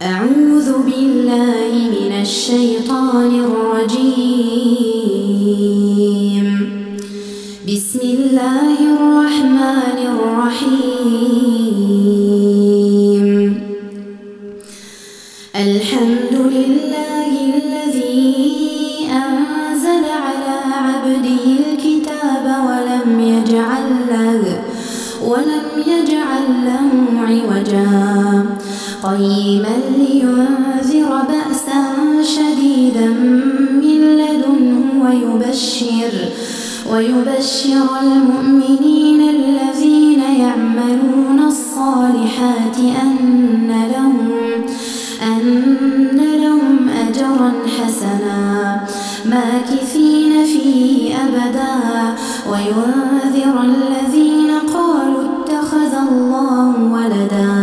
أعوذ بالله من الشيطان الرجيم. بسم الله الرحمن الرحيم. الحمد لله الذي أنزل على عبده الكتاب ولم يجعل له عوجا قيما لينذر بأسا شديدا من لدنه ويبشر المؤمنين الذين يعملون الصالحات أن لهم أجرا حسنا ماكثين فيه أبدا وينذر الذين قالوا اتخذ الله ولدا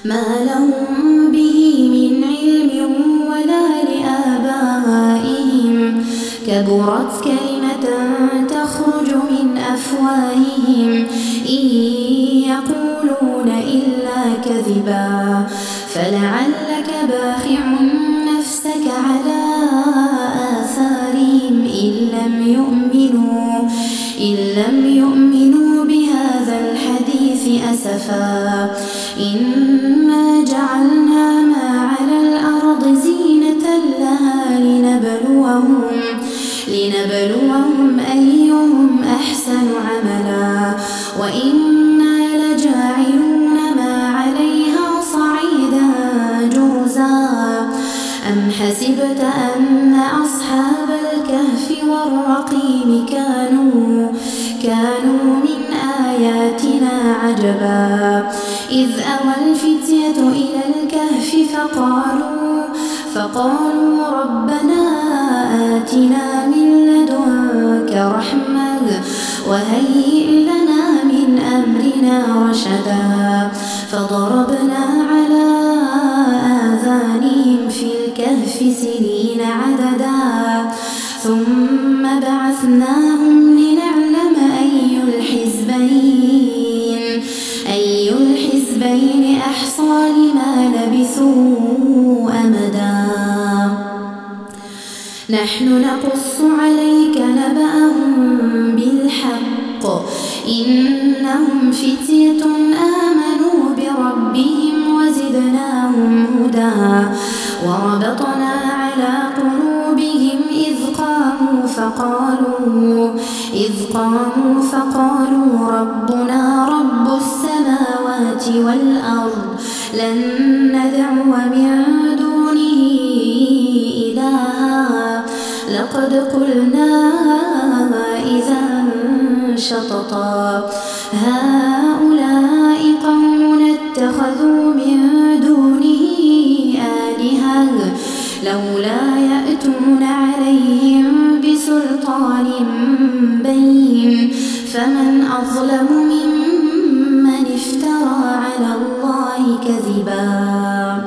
ما لهم به من علم ولا لآبائهم كبرت كلمة تخرج من أفواههم إن يقولون إلا كذبا فلعلك باخع نفسك على آثارهم إن لم يؤمنوا بهذا الحديث أسفا إنا جعلنا ما على الأرض زينة لها لنبلوهم أيهم أحسن عملا وإنا لجاعلون ما عليها صعيدا جرزا أم حسبت أن أصحاب الكهف والرقيم كانوا من آياتنا عجبا إذ أوى الفتية إلى الكهف فقالوا ربنا آتنا من لدنك رحمة وهيئ لنا من أمرنا رشدا فضربنا على آذانهم في الكهف سنين عددا ثم بعثناهم لنعلم أي الحزبين أحصى لما لبثوا أمدا نحن نقص عليك نبأهم بالحق إنهم فتية آمنوا بربهم وزدناهم هدى وربطنا على قلوبهم إذ قاموا فقالوا ربنا رب السماوات والأرض لن ندعو من دونه إلها لقد قلنا إذا شططا هؤلاء قوم اتخذوا من دونه آلهة لولا يأتون عليهم بسلطان بين فمن أظلم ممن افترى على الله كذبا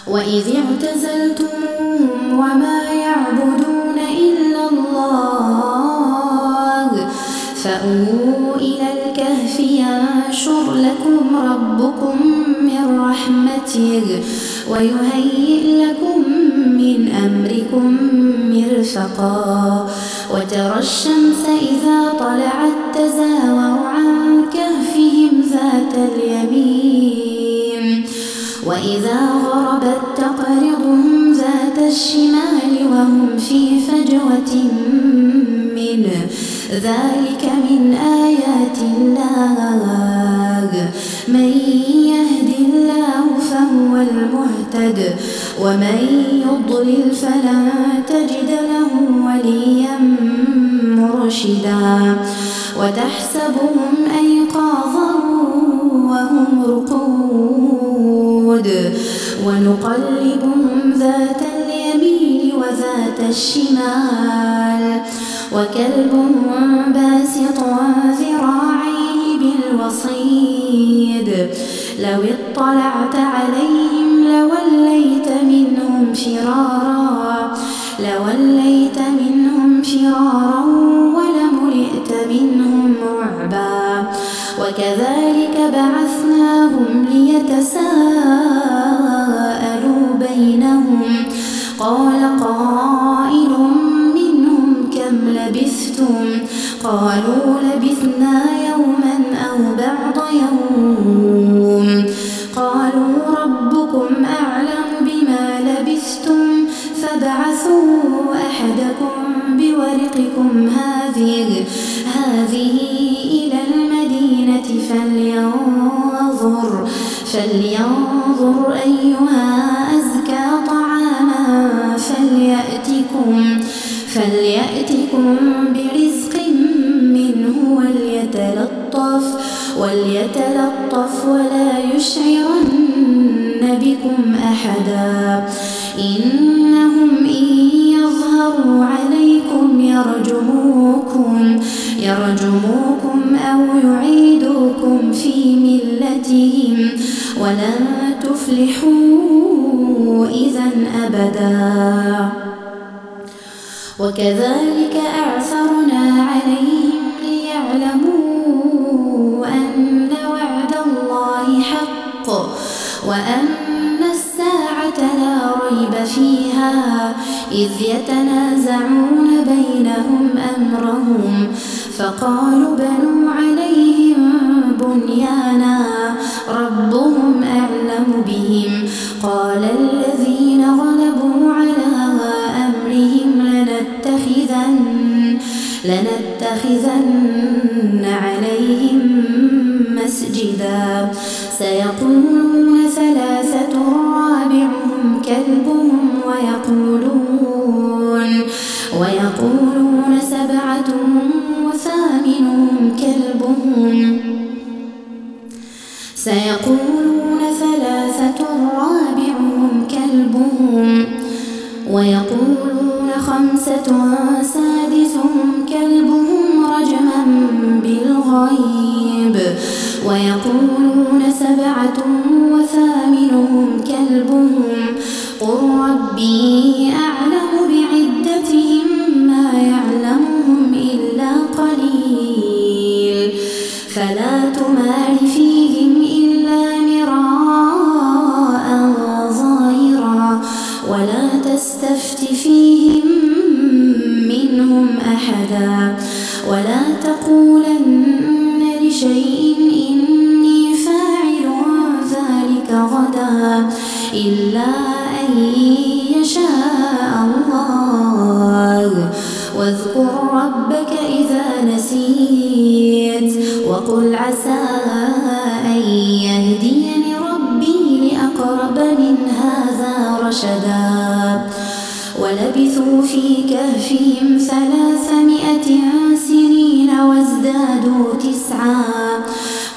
وإذ اعتزلتموهم وما يعبدون إلا الله فأووا إلى الكهف ينشر لكم ربكم من رحمته ويهيئ لكم من أمركم مرفقا وترى الشمس إذا طلعت تزاور عن كهفهم ذات اليمين وإذا غربت تقرضهم ذات الشمال وهم في فجوة منه ذلك من آيات الله من يهد الله فهو المهتد ومن يضلل فلن تجد له وليا مرشدا وتحسبهم أيقاظا وهم رقود ونقلبهم ذات اليمين وذات الشمال وكلبهم باسط ذراعيه بالوصيد لو اطلعت عليهم لوليت منهم فرارا ولملئت منهم رعبا وكذلك بعثناهم ليتساءلوا بينهم قال قائل منهم كم لبثتم قالوا لبثنا يوما أو بعض يوم قالوا ربكم أعلم بما لبثتم فابعثوا أحدكم بورقكم هذه إلى المدينة فلينظر أيها أزكى طعاما فليأتكم برزق منه وليتلطف ولا يشعرن بكم أحدا إنهم إن يظهروا عليكم يرجموكم أو يعيدوكم في ملتهم ولن تفلحوا إذا أبدا وكذلك أعثرنا عليهم ليعلموا أن وعد الله حق وأن الساعة لا ريب فيها إذ يتنازعون بينهم أمرهم فقالوا بنوا عليهم بنيانا ربهم أعلم بهم قال الذين غلبوا على أمرهم لنتخذن عليهم مسجدا سيقولون ثلاثة رابعهم كلبهم ويقولون سبعة وثامنهم كلبهم سيقولون ثلاثة رابعهم كلبهم ويقولون خمسة سادسهم كلبهم رجما بالغيب ويقولون سبعة وثامنهم كلبهم قل ربي أعلم بعدتهم ما يعلمهم إلا قليل فلا تمار فيهم إلا مراء ظاهرا ولا تستفت فيهم منهم أحدا ولا تقولن لشيء إني فاعل ذلك غدا إلا أن يشاء الله واذكر ربك إذا نسيت وقل عسى أن يهديني ربي لأقرب من هذا رشدا ولبثوا في كهفهم 300 سنين وازدادوا 9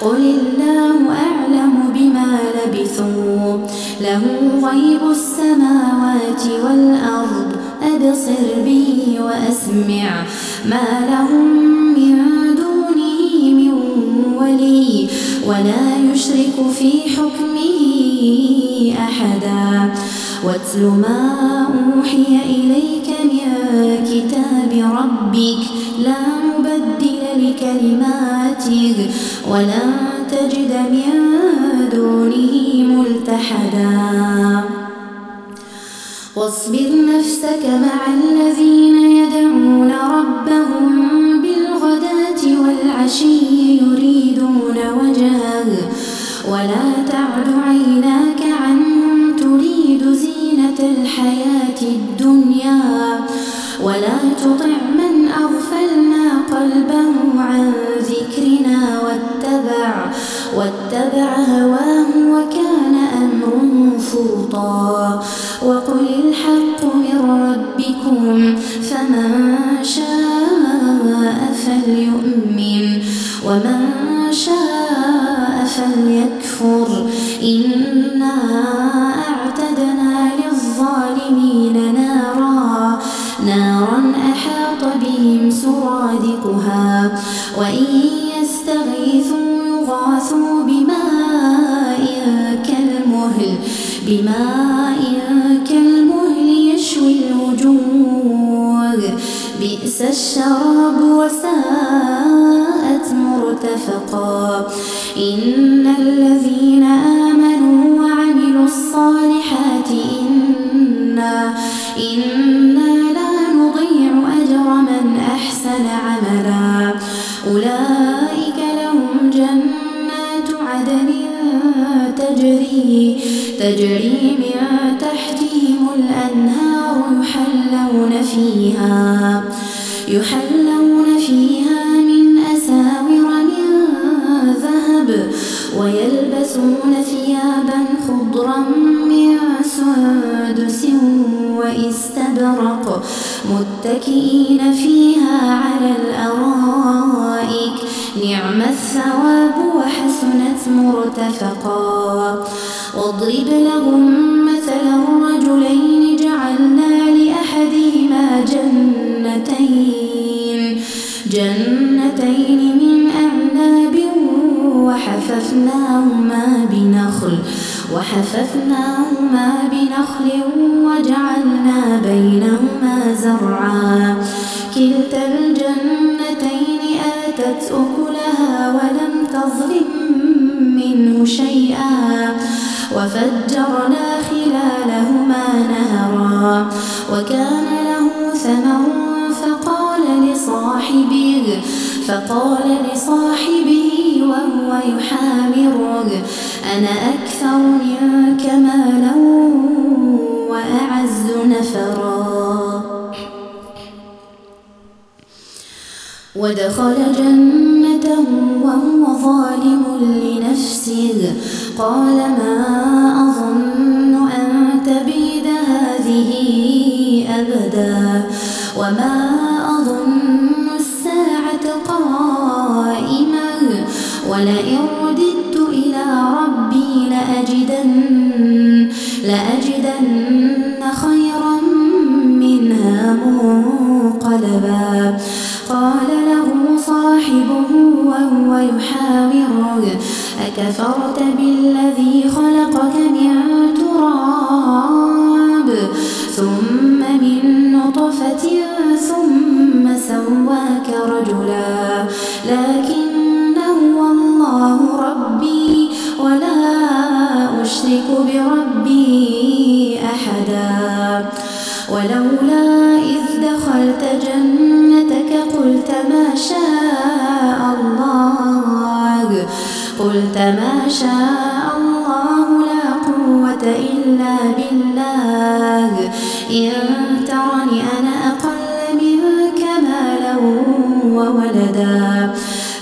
قل الله أعلم بما لبثوا له غيب السماوات والأرض أبصر به وأسمع ما لهم من دونه من ولي ولا يشرك في حكمه أحدا واتل ما أوحي إليك من كتاب ربك لا مبدل لكلماته ولن تجد من دونه ملتحدا واصبر نفسك مع الذين يدعون ربهم بالغداة والعشي يريدون وجهه ولا تعد عيناك عنهم تريد زينة الحياة الدنيا ولا تطع من أغفلنا قلبه عن ذكرنا واتبع هواه وكان أمره فرطا وقل الحق من ربكم فمن شاء فليؤمن ومن شاء فليكفر إنا أعتدنا للظالمين نارا أحاط بهم سرادقها وإن يستغيثوا يغاثوا بماء كالمهل يشوي الوجوه بئس الشراب وساءت مرتفقا مرتفقا إن الذين آمنوا وعملوا الصالحات إنا لا نضيع أجر من أحسن عملا أولئك لهم جنات عدن تجري من تحتهم الأنهار يحلون فيها من أساور من ذهب ويلبسون ثيابا خضرا من سندس واستبرق متكئين فيها على الأرائك نعم الثواب وحسنت مرتفقا واضرب لهم مثلا الرجلين جعلنا لأحدهما جنتين من أعناب وحففناهما بنخل وجعلنا بينهما زرعا كلتا الجنتين آتت أكلها ولم تظلم منه شيئا وفجرنا خلالهما نهرا وكان له ثمر فقال لصاحبه وهو يحاوره أنا أكثر منك مالا وأعز نفرا ودخل جنته وهو ظالم لنفسه قال ما أظن أن تبيد هذه أبدا وما أظن الساعة قائمة ولئن رددت إلى ربي لأجدن خيرا منها منقلبا قال له صاحبه وهو يحاوره أكفرت بالذي خلقك من تراب ثم من نطفة ثم سواك رجلا لكن هو الله ربي ولا أشرك بربي أحدا ولولا إذ دخلت جنتك قلت ما شاء الله لا قوة إلا بالله إن ترني أنا أقل منك مالا وولدا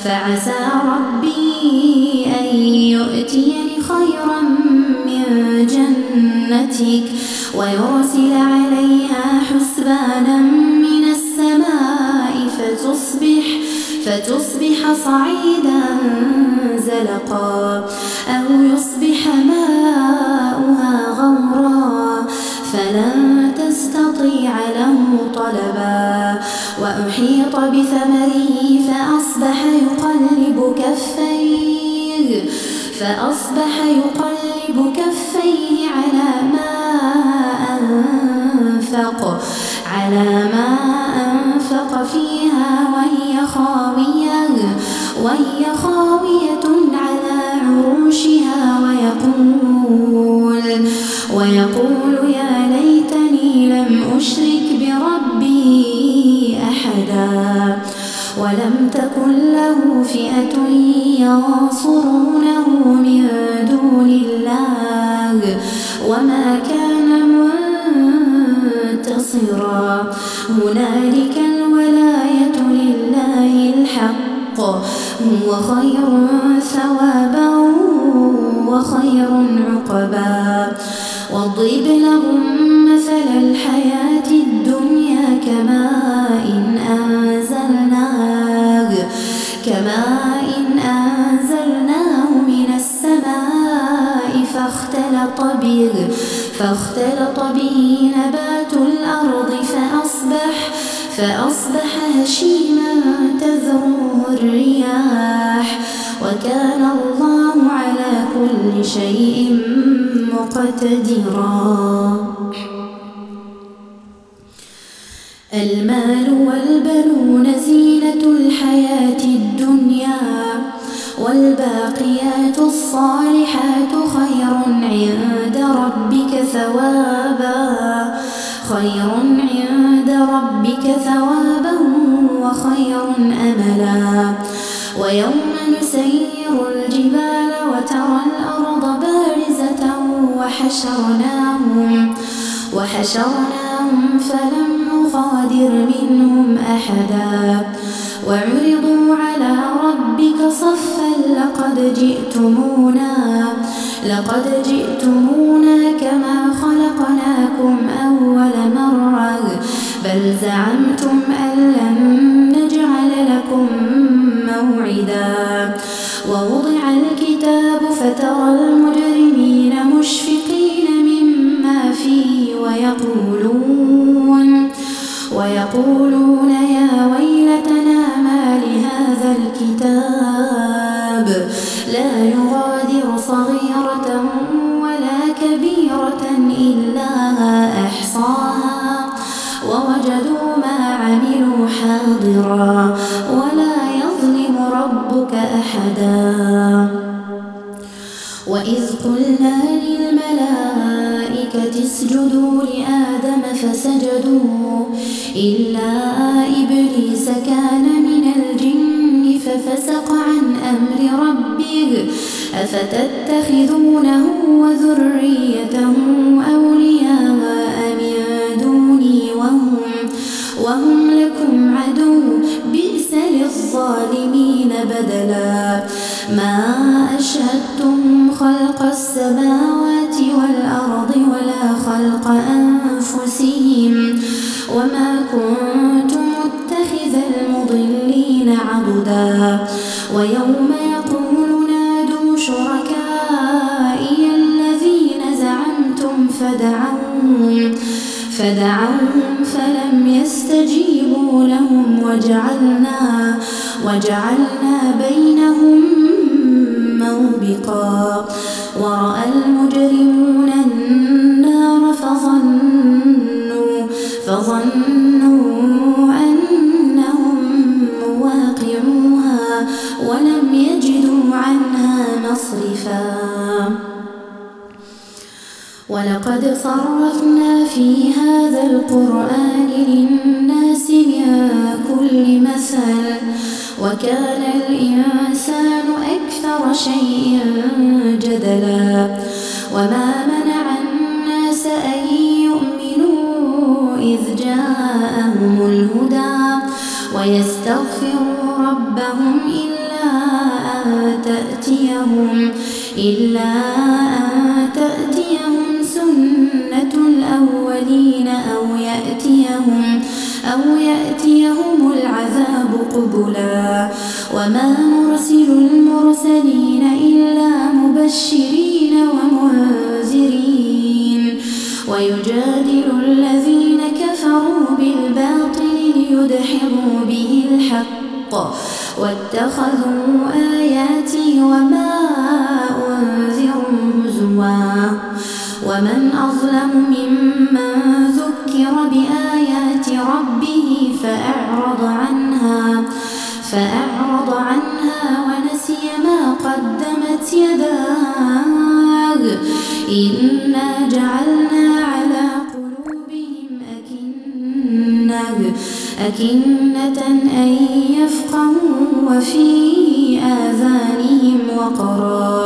فعسى ربي أن يؤتيني خيرا من جنتك ويرسل عليها حسبانا من السماء فتصبح صعيدا زلقا أو يصبح ماؤها غورا فلن تستطيع له طلبا وأحيط بثمره فأصبح يقلب كفيه على ما أنفق فيها وهي خاوية على عروشها ويقول يا ليتني لم أشرك بربي أحدا ولم تكن له فئة ينصرونه من دون الله وما كان منتصرا هنالك الولاية لله الحق هو خير ثوابا وخير عقبا واضرب لهم مثل الحياة الدنيا كماء أنزلناه من السماء فاختلط به نبات الأرض فأصبح هشيما تذروه الرياح وكان الله على كل شيء مقتدرا المال والبنون زينة الحياة الدنيا والباقيات الصالحات خير عند ربك ثوابا وخير أملا. ويوم نسير الجبال وترى الأرض بارزة وحشرناهم فلم نغادر منهم أحدا وعرضوا على ربك صفا لقد جئتمونا كما خلقناكم أول مرة بل زعمتم أن لن نجعل لكم موعدا. ووضع الكتاب فترى المجرمين مشفقين مما فيه ويقولون يا ويلتنا ما لهذا الكتاب لا يغادر صغيرة ولا كبيرة إلا أحصاها ووجدوا ما عملوا حاضرا ولا يظلم ربك أحدا. وإذ قلنا للملائكة اسجدوا لآدم فسجدوا إلا إبليس كان من الجن ففسق عن أمر ربه أفتتخذونه وذريته أولياء من دوني وهم لكم عدو بئس للظالمين بدلا. ما أشهدتم خلق السماوات والأرض ولا خلق أنفسهم وما كنت متخذ المضلين عضدا. ويوم يقول نادوا شركائي الذين زعمتم فدعوهم فلم يستجيبوا لهم وجعلنا بينهم موبقا. ورأى المجرمون النار فظنوا أنهم مواقعوها ولم يجدوا عنها مصرفا. ولقد صرفنا في هذا القرآن للناس من كل مثل وكان الإنسان أكثر شيء جدلا. وما منع الناس أن يؤمنوا إذ جاءهم الهدى ويستغفروا ربهم إلا أن تأتيهم سنة الأولين أو يأتيهم العذاب قبلا. وما نرسل المرسلين إلا مبشرين ومنذرين ويجادل الذين كفروا بالباطل ليدحضوا به الحق واتخذوا آياتي وما أنذروا هزوا. ومن أظلم ممن ذكر بآيات ربه فأعرض عنها ونسي ما قدمت يداه إنا جعلنا على قلوبهم أكنة أن يفقهوا وفي آذانهم وقرا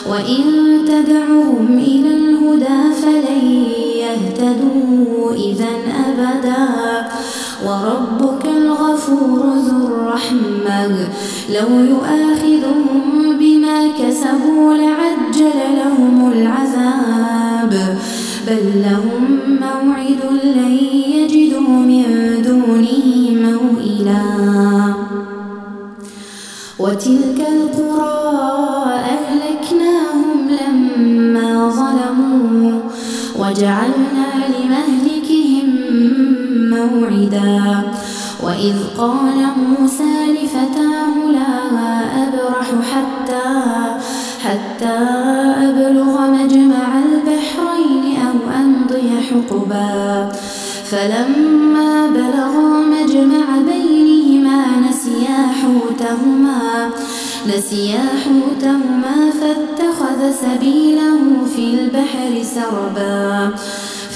وإن تدعوهم إلى الهدى فلن يهتدوا إذا أبدا. وربك الغفور ذو الرحمة لو يؤاخذهم بما كسبوا لعجل لهم العذاب بل لهم موعد لن يجدوا من دونه موئلا. وتلك القرى أهلكناهم لما ظلموا وجعلنا لمهلكهم موعدا. وإذ قال موسى لفتاه لا أبرح حتى أبلغ مجمع البحرين أو أمضي حقبا فلما بلغا مجمع بينهما نسيا نسيا حوتهما فاتخذ سبيله في البحر سربا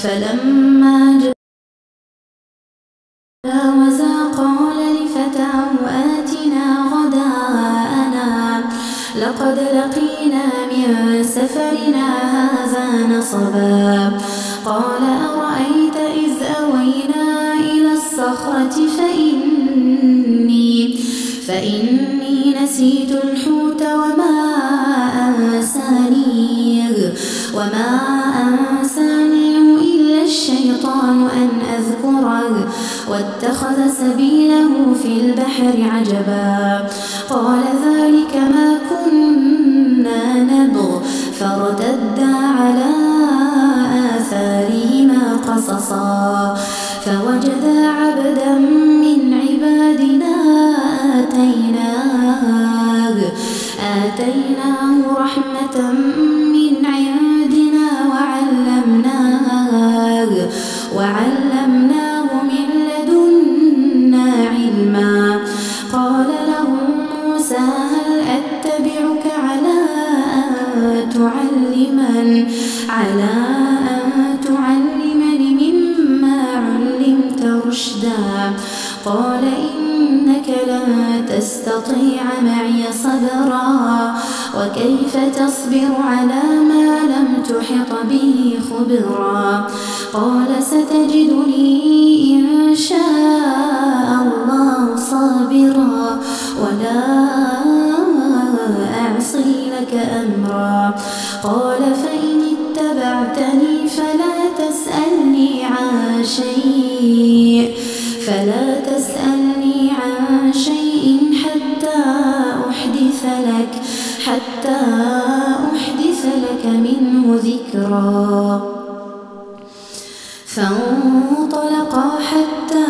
فلما جاوزا قال لفتاه آتنا غداءنا لقد لقينا من سفرنا هذا نصبا قال أرأيت إذ أوينا إلى الصخرة فإني نسيت الحوت وما أنسانيه إلا الشيطان أن أذكره واتخذ سبيله في البحر عجبا قال ذلك ما كنا نبغ فارتدا على آثارهما قصصا فوجدا عبدا من عبادنا آتيناه رحمة من عندنا وعلمناه من لدنا علما قال له موسى هل أتبعك على أن تعلمني مما علمت رشدا قال إنك لن تستطيع معي صبرا وكيف تصبر على ما لم تحط به خبرا قال ستجدني إن شاء الله صابرا ولا أعصي لك أمرا قال فإن اتبعتني فلا تسألني عن شيء حتى أحدث لك منه ذكرا فانطلقا حتى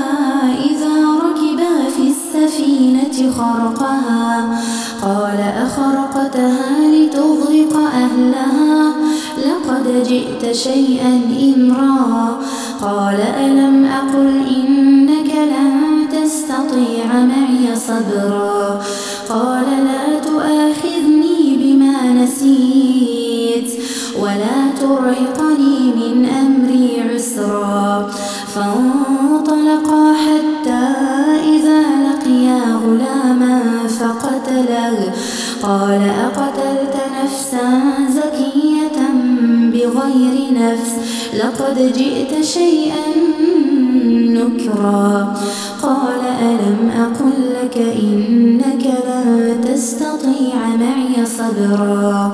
إذا ركبا في السفينة خرقها قال أخرقتها لتغرق أهلها لقد جئت شيئا إمرا قال ألم أقل إنك لن تستطيع معي صبرا قال لا تؤاخذني بما نسيت ولا ترهقني من أمري عسرا فانطلقا حتى إذا لقيا غلاما فقتله قال أقتلت نفسا زكية بغير نفس لقد جئت شيئا نكرا قال ألم أقل لك إنك لن تستطيع معي صبرا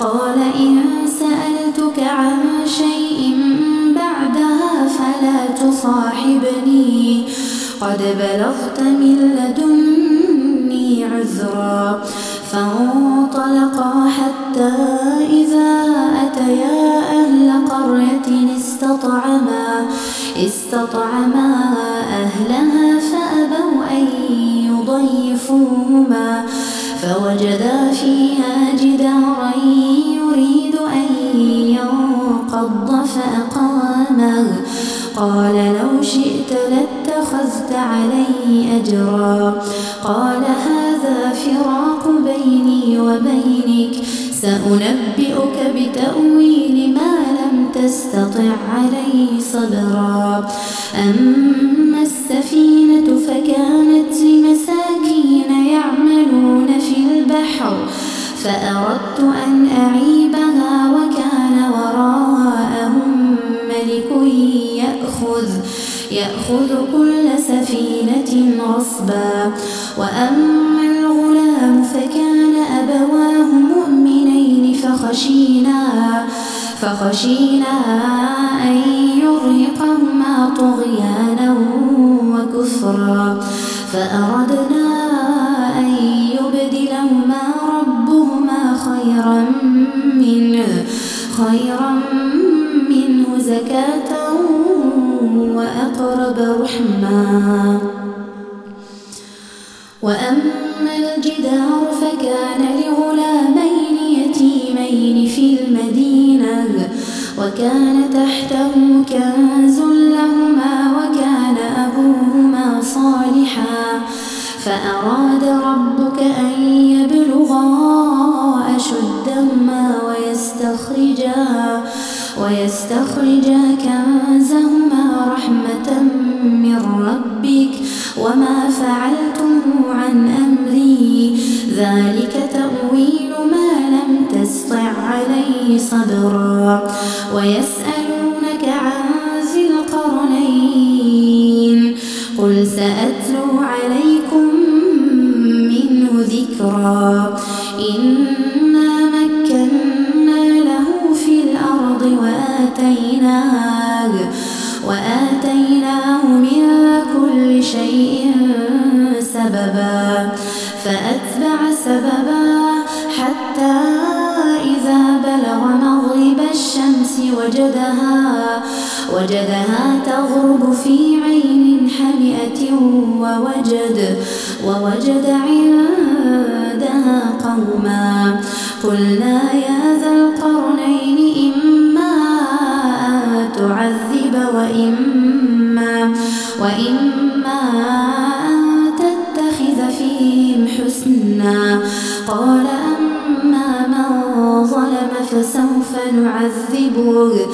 قال إن سألتك عن شيء بعدها فلا تصاحبني قد بلغت من لدني عذرا فانطلقا حتى إذا أتيا أهل قرية استطعما أهلها فأبوا أن يضيفوهما فوجدا فيها جدارا يريد أن ينقض فأقامه قال لو شئت لاتخذت عليه أجرا قال هذا فراق بيني وبينك سأنبئك بتأويل ما لم تستطع عليه صبرا أما السفينة فكانت لمساكين يعملون في البحر فأردت أن أعيبها وكان وراءهم ملك يأخذ كل سفينة غصبا وأما الغلام فكان أبواه مؤمنين فخشينا أن يرهقهما طغيانا وكفرا فأردنا أن يبدلهما ربهما خيرا منه زكاة وأقرب رحما وأما الجدار فكان لغلامين يتيمين في المدينة وكان تحته كنز لهما وكان أبوهما صالحا فأراد ربك أن يبلغ ولتخرجا كنزهما رحمة من ربك وما فعلته عن أمري ذلك تأويل ما لم تسطع عليه صبرا ويسألونك عن ذي القرنين قل سأتلو عليكم منه ذكرا إنا مكنا له في الأرض وآتيناه من كل شيء سببا فأتبع سببا حتى إذا بلغ مغرب الشمس وجدها تغرب في عين حمئة ووجد عندها قوما قلنا يا ذا القرنين إما أن تعذب وإما أن تتخذ فيهم حسنا قال أما من ظلم فسوف نعذبه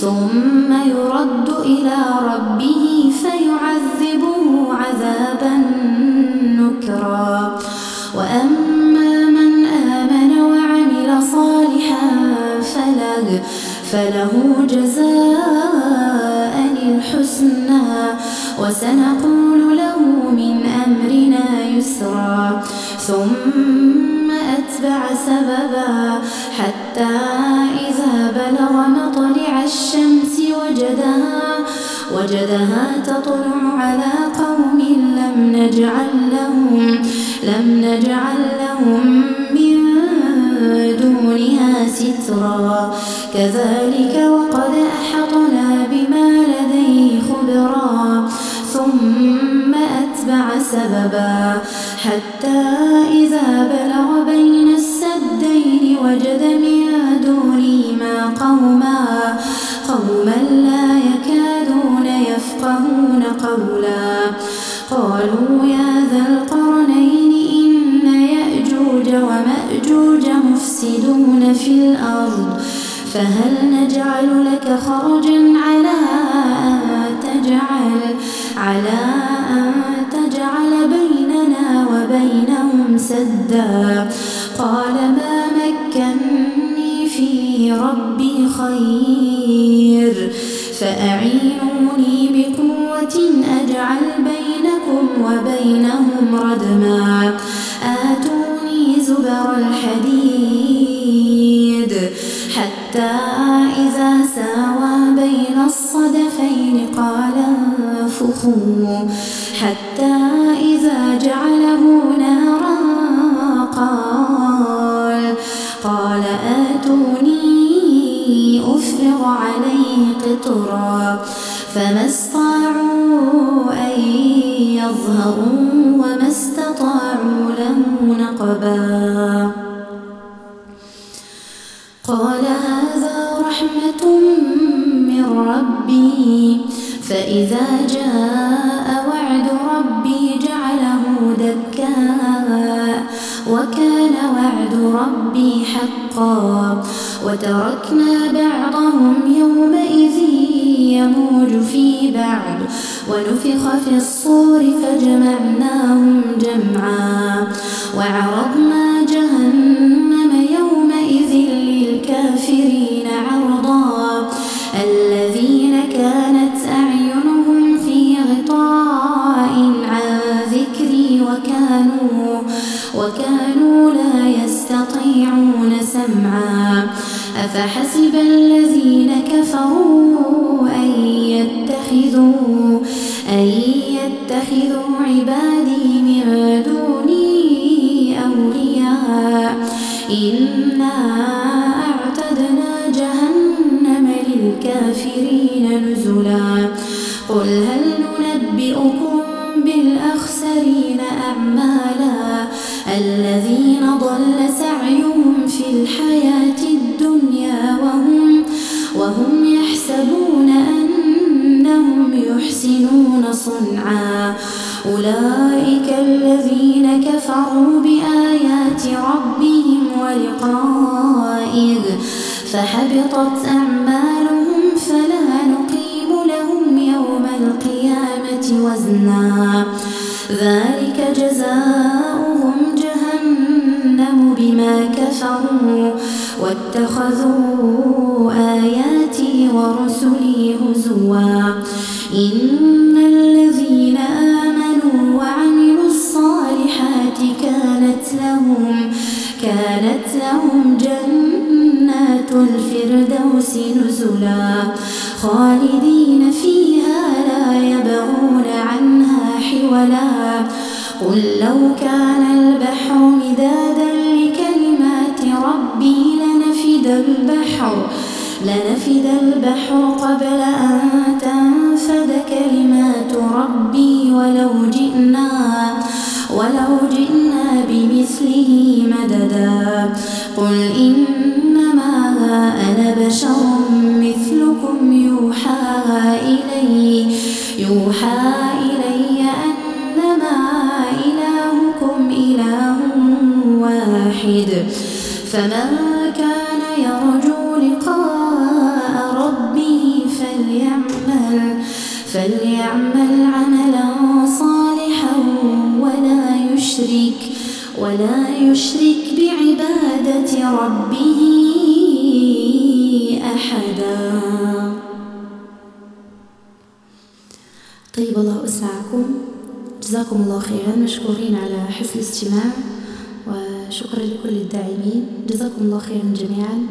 ثم يرد إلى ربه فيعذبه عذابا نكرا وأما من آمن وعمل صالحا فله جزاء الحسنى وسنقول له من أمرنا يسرا ثم أتبع سببا حتى إذا بلغ مطلع الشمس وجدها تطلع على قوم لم نجعل لهم من دونها سترا كذلك وقد أحطنا بما لديه خبرا ثم أتبع سببا حتى إذا بلغ بين السدين وجد من دونهما قوما لا يكادون يفقهون قولا قالوا يا ذا القرنين إن يأجوج ومأجوج مفسدون في الأرض فهل نجعل لك خرجا على أن تجعل بيننا وبينهم سدا قال ما مكني فيه ربي خير فأعينوني بقوة أجعل بينكم وبينهم ردما آتوني زبر الحديد حتى إذا ساوى بين الصدفين قال انفخوا حتى إذا جعله نارا قال آتوني أفرغ عليه قطرا فما استطاعوا أن يظهروا وما استطاعوا له نقبا قال هذا رحمة من ربي فإذا جاء وعد ربي جعله دكا وكان وعد ربي حقا وتركنا بعضهم يومئذ يموج في بعض ونفخ في الصور فجمعناهم جمعا وعرضنا جهنم يومئذ للكافرين عرضا الذين كانت أعينهم في غطاء عن ذكري وكانوا لا يستطيعون سمعا أفحسب الذين كفروا أن يتخذوا عبادي من دوني أولياء إنا أعتدنا جهنم للكافرين نزلا قل هل ننبئكم بالأخسرين أعمالا الذين ضل سعيهم في الحياة الدنيا وهم يحسبون أنهم يحسنون يحسنون صنعا أولئك الذين كفروا بآيات ربهم ولقائه فحبطت أعمالهم فلا نقيم لهم يوم القيامة وزنا ذلك جزاؤهم جهنم بما كفروا واتخذوا آياتي ورسلي هزوا إن الذين آمنوا وعملوا الصالحات كانت لهم جنات الفردوس نزلا خالدين فيها لا يبغون عنها حولا قل لو كان البحر مدادا لكلمات ربي لنفد البحر قبل أن تنفد كلمات ربي ولو جئنا بمثله مددا قل إنما أنا بشر مثلكم يوحى إلي أنما إلهكم إله واحد فمن كان يرجو لقاء ربه فليعمل عملا صالحا ولا يشرك بعبادة ربه أحدا. طيب الله أسمعكم، جزاكم الله خيرا، مشكورين على حسن الاستماع وشكرا لكل الداعمين، جزاكم الله خيرا جميعا.